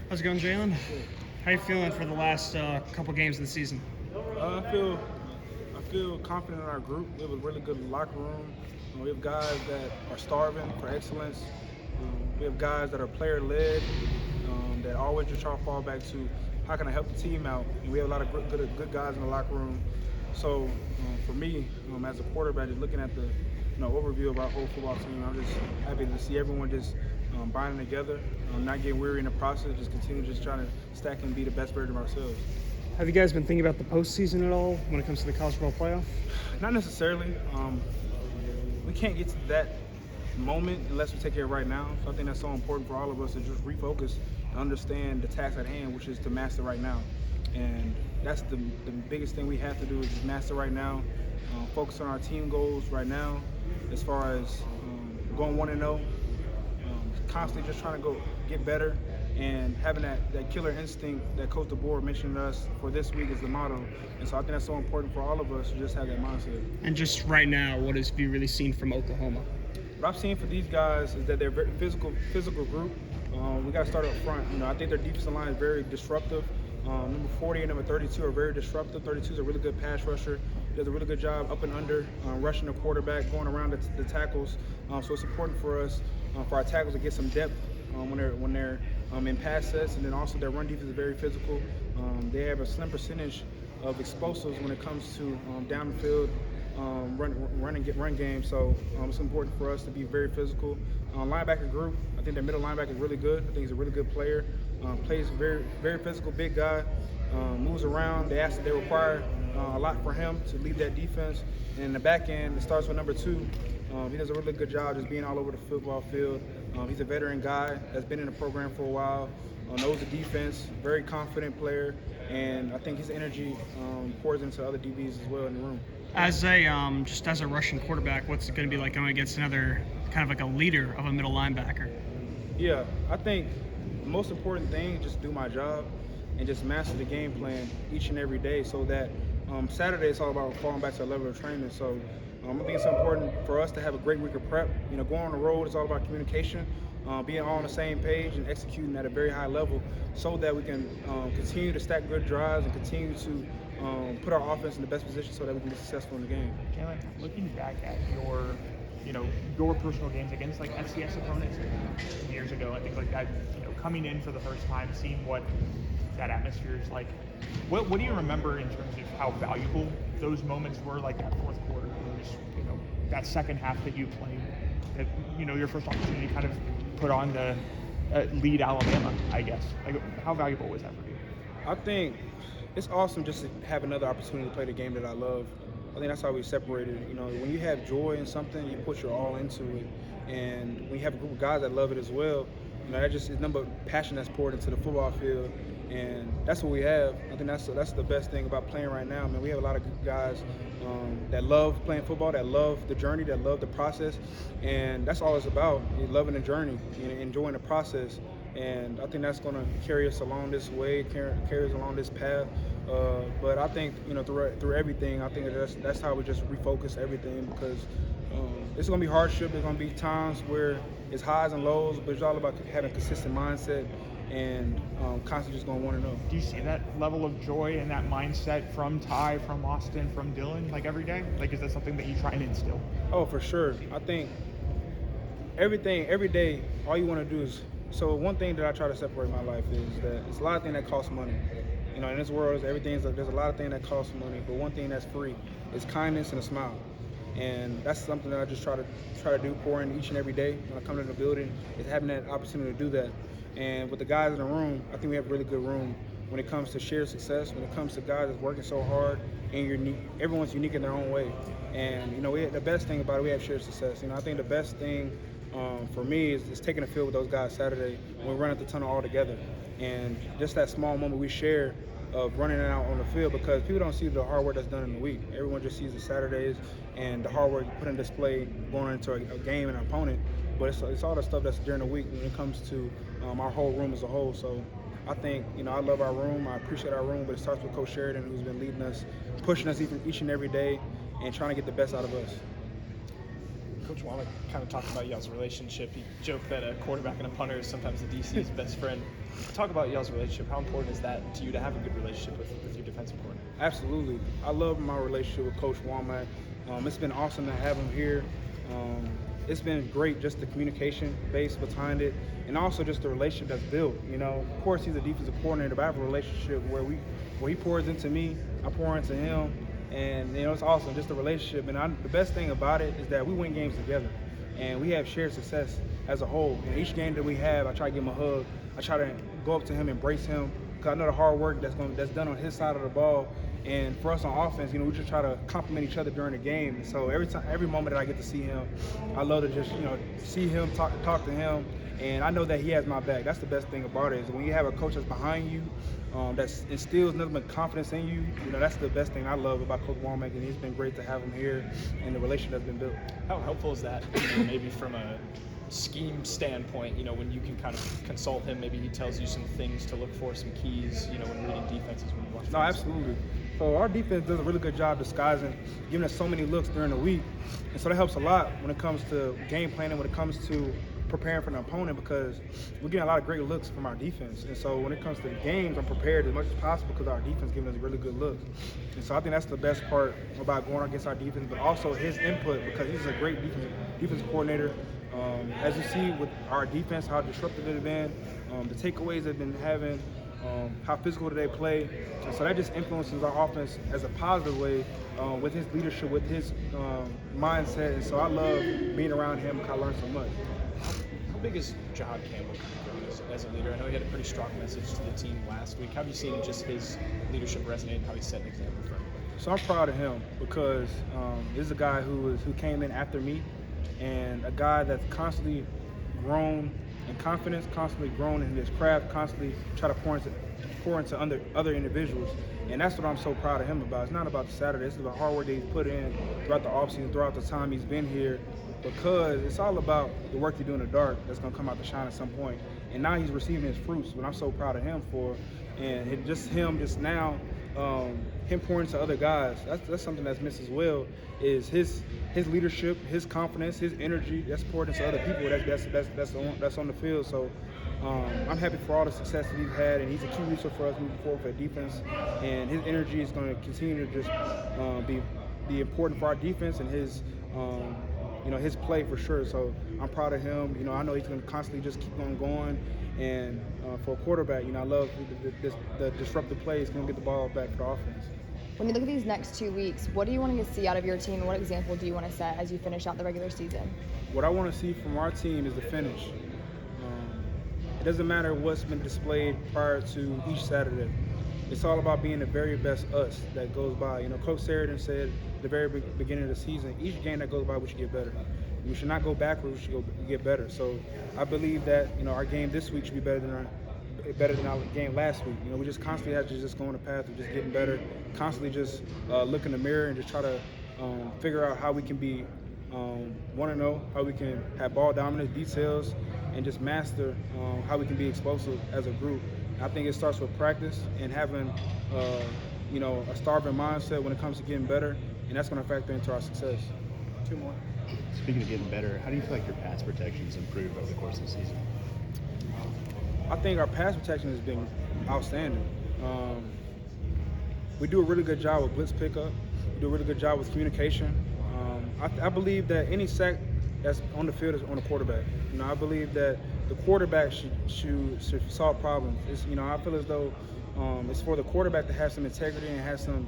How's it going, Jalen? How you feeling for the last couple games of the season? I feel confident in our group. We have a really good locker room. We have guys that are starving for excellence. We have guys that are player-led, that always just try to fall back to how can I help the team out. And we have a lot of good guys in the locker room. So for me, as a quarterback, just looking at the overview of our whole football team, I'm just happy to see everyone just binding together, not getting weary in the process, just continue just trying to stack and be the best version of ourselves. Have you guys been thinking about the postseason at all when it comes to the college football playoff? Not necessarily. We can't get to that moment unless we take care of right now. So I think that's so important for all of us to just refocus and understand the task at hand, which is to master right now. And that's the biggest thing we have to do is just master right now, focus on our team goals right now as far as going 1-0, constantly just trying to go get better and having that killer instinct that Coach DeBoer mentioned to us for this week is the motto. And so I think that's so important for all of us to just have that mindset. And just right now, what have you really seen from Oklahoma? What I've seen for these guys is that they're a very physical group. We got to start up front. I think their defensive line is very disruptive. Number 40 and number 32 are very disruptive. 32 is a really good pass rusher. Does a really good job up and under, rushing the quarterback, going around the tackles. So it's important for us, for our tackles to get some depth when they're in pass sets, and then also their run defense is very physical. They have a slim percentage of explosives when it comes to down the field, run game. So it's important for us to be very physical. Linebacker group, I think their middle linebacker is really good. I think he's a really good player. Plays very physical, big guy. Moves around. They require a lot for him to lead that defense. And in the back end, it starts with number 2. He does a really good job just being all over the football field. He's a veteran guy that's been in the program for a while, knows the defense, very confident player, and I think his energy pours into other DBs as well in the room. As a Russian quarterback, what's it going to be like going against another kind of like a leader of a middle linebacker? Yeah, I think the most important thing is just do my job and just master the game plan each and every day so that Saturday it's all about falling back to a level of training. So I think it's important for us to have a great week of prep. Going on the road is all about communication, being all on the same page and executing at a very high level so that we can continue to stack good drives and continue to put our offense in the best position so that we can be successful in the game. Jalen, looking back at your personal games against like FCS opponents years ago, I think like that, coming in for the first time, seeing what that atmosphere is like. What do you remember in terms of how valuable those moments were, like that fourth quarter, that second half that you played, that your first opportunity kind of put on the lead Alabama, I guess. Like, how valuable was that for you? I think it's awesome just to have another opportunity to play the game that I love. I think that's how we separated. When you have joy in something, you put your all into it, and when you have a group of guys that love it as well, that just is number passion that's poured into the football field. And that's what we have. I think that's the best thing about playing right now. We have a lot of guys that love playing football, that love the journey, that love the process, and that's all it's about, loving the journey and enjoying the process. And I think that's going to carry us along this way, carry us along this path. But I think through everything, I think that's how we just refocus everything, because it's going to be hardship. There's going to be times where it's highs and lows, but it's all about having a consistent mindset and constantly just going 1-0. Do you see that level of joy and that mindset from Ty, from Austin, from Dylan, like every day? Like, is that something that you try and instill? Oh, for sure. I think every day, all you want to do is. So one thing that I try to separate in my life is that it's a lot of things that cost money. In this world, there's a lot of things that cost money, but one thing that's free is kindness and a smile. And that's something that I just try to do, pour in each and every day when I come to the building, is having that opportunity to do that. And with the guys in the room, I think we have a really good room when it comes to shared success, when it comes to guys that's working so hard, and everyone's unique in their own way. And the best thing about it, we have shared success. I think the best thing for me is taking the field with those guys Saturday when we run at the tunnel all together, and just that small moment we share of running out on the field, because people don't see the hard work that's done in the week. Everyone just sees the Saturdays and the hard work you put in display going into a game and an opponent, but it's all the stuff that's during the week when it comes to our whole room as a whole. So I think, I love our room, I appreciate our room, but it starts with Coach Sheridan, who's been leading us, pushing us each and every day, and trying to get the best out of us. Coach Womack kind of talked about y'all's relationship. He joked that a quarterback and a punter is sometimes the DC's best friend. Talk about y'all's relationship. How important is that to you to have a good relationship with your defensive coordinator? Absolutely. I love my relationship with Coach Womack. It's been awesome to have him here. It's been great, just the communication base behind it, and also just the relationship that's built. Of course, he's a defensive coordinator, but I have a relationship where he pours into me, I pour into him, and it's awesome, just the relationship. And the best thing about it is that we win games together, and we have shared success as a whole. And each game that we have, I try to give him a hug. I try to go up to him, embrace him, because I know the hard work that's done on his side of the ball. And for us on offense, we just try to compliment each other during the game. So every moment that I get to see him, I love to just see him, talk to him, and I know that he has my back. That's the best thing about it, is when you have a coach that's behind you, that instills nothing but confidence in you. That's the best thing I love about Coach Womack, and he's been great to have him here, and the relationship that's been built. How helpful is that, maybe from a scheme standpoint, when you can kind of consult him, maybe he tells you some things to look for, some keys, when reading defenses when you watch. No, absolutely. So our defense does a really good job disguising, giving us so many looks during the week. And so that helps a lot when it comes to game planning, when it comes to preparing for the opponent, because we're getting a lot of great looks from our defense. And so when it comes to the games, I'm prepared as much as possible because our defense giving us really good looks. And so I think that's the best part about going against our defense, but also his input, because he's a great defensive coordinator. As you see with our defense, how disruptive it's been, the takeaways they've been having, how physical they play. And so that just influences our offense as a positive way with his leadership, with his mindset. And so I love being around him because I learned so much. How big is John Campbell as a leader? I know he had a pretty strong message to the team last week. How have you seen just his leadership resonate and how he set an example for everybody? So I'm proud of him because this is a guy who came in after me, and a guy that's constantly grown in confidence, constantly grown in his craft, constantly try to pour into other individuals. And that's what I'm so proud of him about. It's not about the Saturday. It's about the hard work that he's put in throughout the offseason, throughout the time he's been here, because it's all about the work you do in the dark that's going to come out to shine at some point. And now he's receiving his fruits, what I'm so proud of him for. And him pouring to other guys, that's something that's missed as well, is his leadership, his confidence, his energy that's poured into other people that's on the field. So I'm happy for all the success that he's had, and he's a key resource for us moving forward for defense. And his energy is going to continue to just be important for our defense, and his his play for sure. So I'm proud of him. I know he's going to constantly just keep on going. And for a quarterback, I love the disruptive plays, going to get the ball back for the offense. When you look at these next 2 weeks, what do you want to see out of your team, and what example do you want to set as you finish out the regular season? What I want to see from our team is the finish. It doesn't matter what's been displayed prior to each Saturday. It's all about being the very best us that goes by. Coach Sheridan said at the very beginning of the season, each game that goes by, we should get better. We should not go backwards, we should get better. So I believe that our game this week should be better than our game last week. We just constantly have to just go on the path of just getting better, constantly just look in the mirror and just try to figure out how we can be 1-0, how we can have ball dominance, details, and just master how we can be explosive as a group. I think it starts with practice and having a starving mindset when it comes to getting better, and that's going to factor into our success. 2 more. Speaking of getting better, how do you feel like your pass protection's improved over the course of the season? I think our pass protection has been outstanding. We do a really good job with blitz pickup. We do a really good job with communication. I believe that any sack that's on the field is on the quarterback. I believe that the quarterback should solve problems. I feel as though it's for the quarterback to have some integrity and have some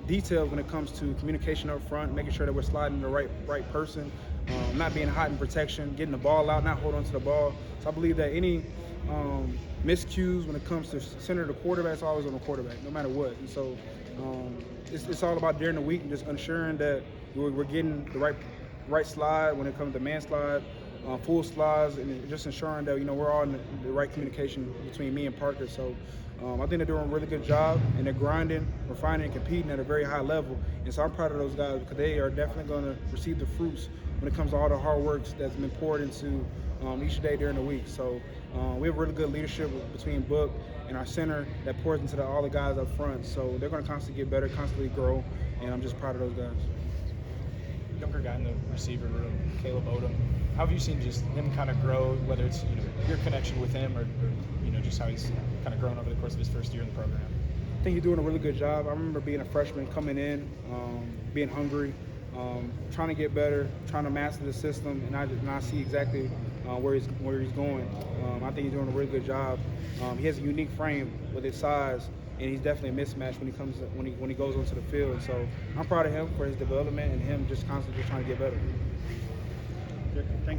details when it comes to communication up front, making sure that we're sliding the right person, not being hot in protection, getting the ball out, not holding on to the ball. So I believe that any miscues when it comes to center the quarterback, it's always on the quarterback, no matter what. And so it's all about during the week and just ensuring that we're getting the right slide when it comes to man slide, full slides, and just ensuring that we're all in the right communication between me and Parker. So I think they're doing a really good job, and they're grinding, refining, and competing at a very high level. And so I'm proud of those guys because they are definitely going to receive the fruits when it comes to all the hard work that's been poured into each day during the week. So we have really good leadership between Book and our center that pours into all the guys up front. So they're going to constantly get better, constantly grow, and I'm just proud of those guys. younger guy in the receiver room, Caleb Odom. How have you seen just him kind of grow, whether it's your connection with him or just how he's kind of grown over the course of his first year in the program? I think he's doing a really good job. I remember being a freshman, coming in, being hungry, trying to get better, trying to master the system, and I see exactly where he's going. I think he's doing a really good job. He has a unique frame with his size, and he's definitely a mismatch when he goes onto the field. So I'm proud of him for his development and him just constantly trying to get better. Thanks.